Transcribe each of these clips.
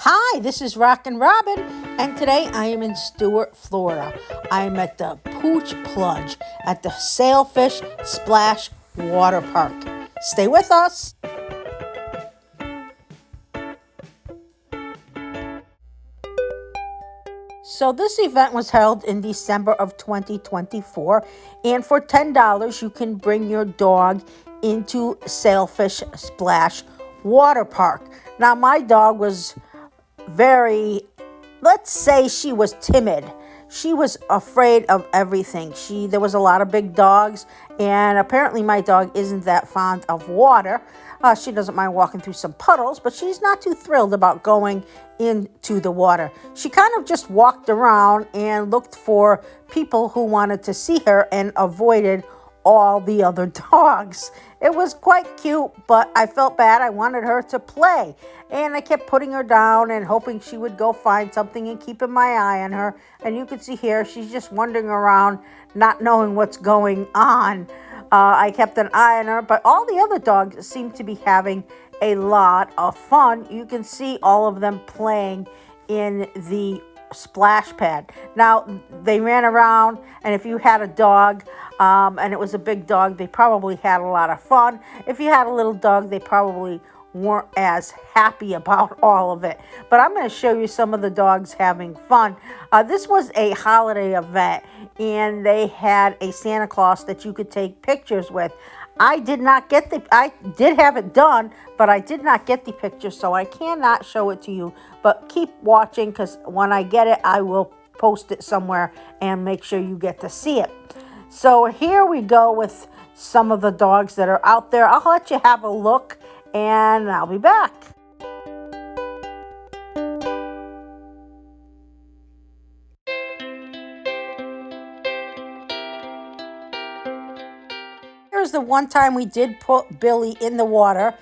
Hi, this is Rockinrobin, and today I am in Stuart, Florida. I am at the Pooch Plunge at the Sailfish Splash Waterpark. Stay with us. So this event was held in December of 2024, and for $10 you can bring your dog into Sailfish Splash Waterpark. Now my dog was let's say she was timid. She was afraid of everything. There was a lot of big dogs, and apparently my dog isn't that fond of water. She doesn't mind walking through some puddles, but she's not too thrilled about going into the water. She kind of just walked around and looked for people who wanted to see her and avoided all the other dogs. It was quite cute, but I felt bad. I wanted her to play, and I kept putting her down and hoping she would go find something and keeping my eye on her. And you can see here, she's just wandering around, not knowing what's going on. I kept an eye on her, but all the other dogs seem to be having a lot of fun. You can see all of them playing in the splash pad. Now, they ran around, and if you had a dog and it was a big dog, they probably had a lot of fun. If you had a little dog, they probably weren't as happy about all of it. But I'm going to show you some of the dogs having fun. This was a holiday event, and they had a Santa Claus that you could take pictures with. I did have it done, but I did not get the picture, so I cannot show it to you. But keep watching, because when I get it, I will post it somewhere and make sure you get to see it. So here we go with some of the dogs that are out there. I'll let you have a look, and I'll be back. Here's the one time we did put Billie in the water.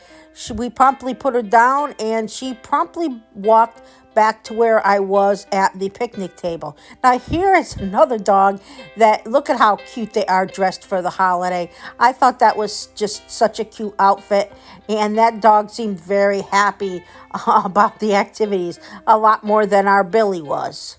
We promptly put her down, and she promptly walked back to where I was at the picnic table. Now here is another dog that, look at how cute they are dressed for the holiday. I thought that was just such a cute outfit, and that dog seemed very happy about the activities, a lot more than our Billie was.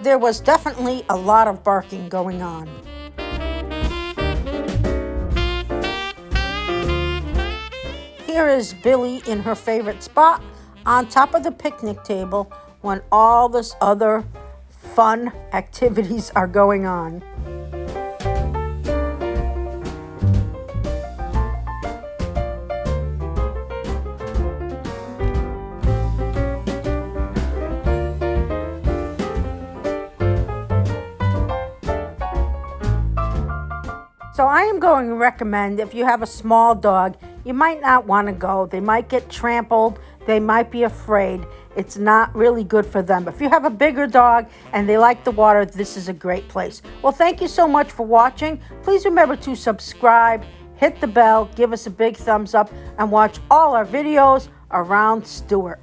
There was definitely a lot of barking going on. Here is Billie in her favorite spot on top of the picnic table when all this other fun activities are going on. So I am going to recommend, if you have a small dog, you might not want to go. They might get trampled. They might be afraid. It's not really good for them. If you have a bigger dog and they like the water, this is a great place. Well, thank you so much for watching. Please remember to subscribe, hit the bell, give us a big thumbs up, and watch all our videos around Stuart.